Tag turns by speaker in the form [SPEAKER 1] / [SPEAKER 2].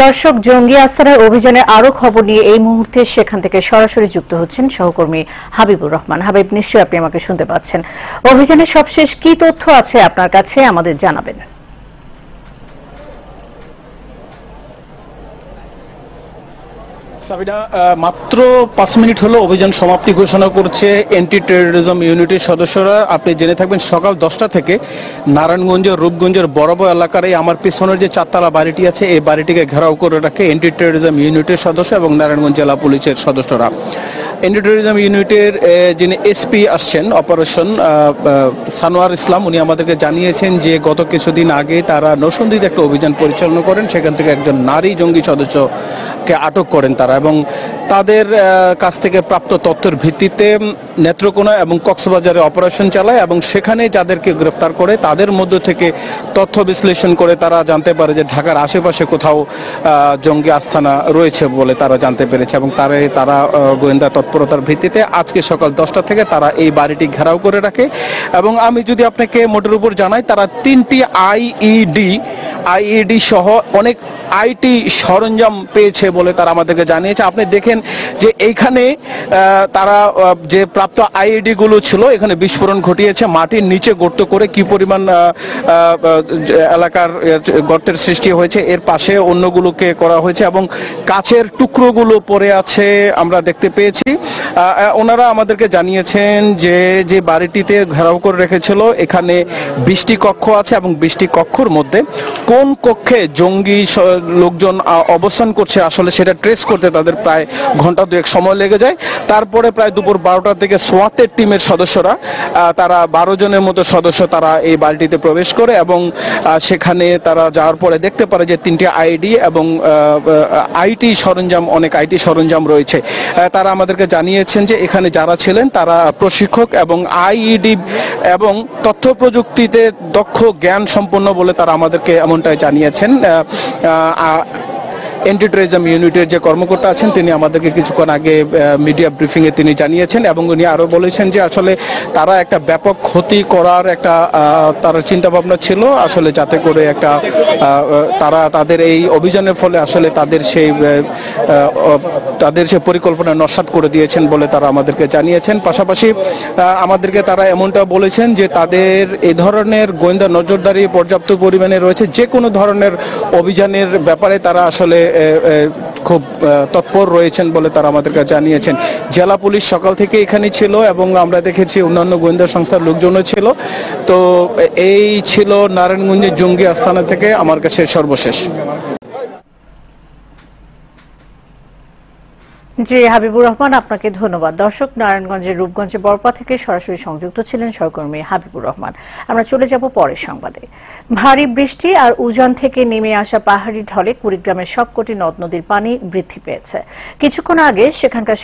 [SPEAKER 1] দর্শক, জঙ্গি আস্তানার অভিযানের আরো খবর নিয়ে এই মুহূর্তে সেখান থেকে সরাসরি যুক্ত হচ্ছেন সহকর্মী হাবিবুর রহমান। হাবিব, নিশ্চয়ই আপনি আমাকে শুনতে পাচ্ছেন। অভিযানের সবশেষ কি তথ্য আছে আপনার কাছে, আমাদের জানাবেন।
[SPEAKER 2] সাবিনা, মাত্র 5 মিনিট হলো অভিযান সমাপ্তি ঘোষণা করছে অ্যান্টি টেরোরিজম ইউনিটের সদস্যরা। আপনি জেনে থাকবেন সকাল 10টা থেকে নারায়ণগঞ্জের রূপগঞ্জের বড় এলাকার এই আমার পিছনের যে 4তলা বাড়িটি আছে এই বাড়িটিকে ঘেরাও করে রাখে অ্যান্টি টেরোরিজম ইউনিটের সদস্য এবং নারায়ণগঞ্জ জেলা পুলিশের সদস্যরা। অ্যান্টি টেরোরিজম ইউনিটের যিনি এসপি আসছেন অপারেশন সানোয়ার ইসলাম, উনি আমাদেরকে জানিয়েছেন যে গত কিছুদিন আগে তারা নরসিংদীতে একটা অভিযান পরিচালনা করেন, সেখান থেকে একজন নারী জঙ্গি সদস্যকে আটক করেন তারা, এবং তাদের কাছ থেকে প্রাপ্ত তথ্যের ভিত্তিতে নেত্রকোনা এবং কক্সবাজারে অপারেশন চালায় এবং সেখানে যাদেরকে গ্রেফতার করে তাদের মধ্য থেকে তথ্য বিশ্লেষণ করে তারা জানতে পারে যে ঢাকার আশেপাশে কোথাও জঙ্গি আস্তানা রয়েছে বলে তারা জানতে পেরেছে, এবং তারা গোয়েন্দা তৎপরতার ভিত্তিতে আজকে সকাল 10টা থেকে তারা এই বাড়িটি ঘেরাও করে রাখে। এবং আমি যদি আপনাকে মোটের উপর জানাই, তারা 3টি আইইডি সহ অনেক আইটি সরঞ্জাম পেয়েছে বলে তারা আমাদেরকে জানিয়েছে। আপনি দেখেন যে এইখানে তারা যে প্রাপ্ত আইইডি গুলো ছিল এখানে বিস্ফোরণ ঘটিয়েছে, মাটির নিচে গর্ত করে কি পরিমাণ এলাকার গর্তের সৃষ্টি হয়েছে, এর পাশে অন্যগুলোকে করা হয়েছে এবং কাচের টুকরোগুলো পড়ে আছে আমরা দেখতে পেয়েছি। ওনারা আমাদেরকে জানিয়েছেন যে বাড়িটিতে ঘেরাও করে রেখেছিল এখানে 20টি কক্ষ আছে এবং 20টি কক্ষর মধ্যে কোন কক্ষে জঙ্গি লোকজন অবস্থান করছে আসলে সেটা ট্রেস করতে তাদের প্রায় ঘন্টা দুয়েক সময় লেগে যায়। তারপরে প্রায় দুপুর 12টার দিকে সোয়াতের টিমের সদস্যরা তারা 12 জনের মতো সদস্য তারা এই বাড়িটিতে প্রবেশ করে এবং সেখানে তারা যাওয়ার পরে দেখতে পারে যে 3টি আইডি এবং অনেক আইটি সরঞ্জাম রয়েছে। তারা আমাদেরকে জানিয়েছেন যে এখানে যারা ছিলেন তারা প্রশিক্ষক এবং আইইডি এবং তথ্য প্রযুক্তিতে দক্ষ জ্ঞান সম্পন্ন বলে তারা আমাদেরকে এমনটাই জানিয়েছেন। অ্যান্টি টেরোরিজম ইউনিটের যে কর্মকর্তা আছেন তিনি আমাদেরকে কিছুক্ষণ আগে মিডিয়া ব্রিফিংয়ে তিনি জানিয়েছেন এবং উনি আরও বলেছেন যে আসলে তারা একটা ব্যাপক ক্ষতি করার একটা তার চিন্তা ভাবনা ছিল, আসলে যাতে করে একটা তারা তাদের এই অভিযানের ফলে আসলে তাদের সেই পরিকল্পনা নস্যাৎ করে দিয়েছেন বলে তারা আমাদেরকে জানিয়েছেন। পাশাপাশি আমাদেরকে তারা এমনটা বলেছেন যে তাদের এই ধরনের গোয়েন্দা নজরদারি পর্যাপ্ত পরিমাণে রয়েছে, যে কোনো ধরনের অভিযানের ব্যাপারে তারা আসলে খুব তৎপর রয়েছেন বলে তারা আমাদেরকে জানিয়েছেন। জেলা পুলিশ সকাল থেকে এখানে ছিল এবং আমরা দেখেছি অন্যান্য গোয়েন্দা সংস্থার লোকজনও ছিল। তো এই ছিল নারায়ণগঞ্জের জঙ্গি আস্তানা থেকে আমার কাছে সর্বশেষ।
[SPEAKER 1] জি হাবিবুর রহমান, আপনাকে ধন্যবাদ। দর্শক, নারায়ণগঞ্জের রূপগঞ্জে বরপা থেকে সরাসরি সংযুক্ত ছিলেন সহকর্মী হাবিবুর রহমান। আমরা চলে যাব পরের সংবাদে। ভারী বৃষ্টি আর উজান থেকে নেমে আসা পাহাড়ি ঢলে কুড়িগ্রামের সবকটি নদ নদীর পানি বৃদ্ধি পেয়েছে। কিছুক্ষণ আগে সেখানকার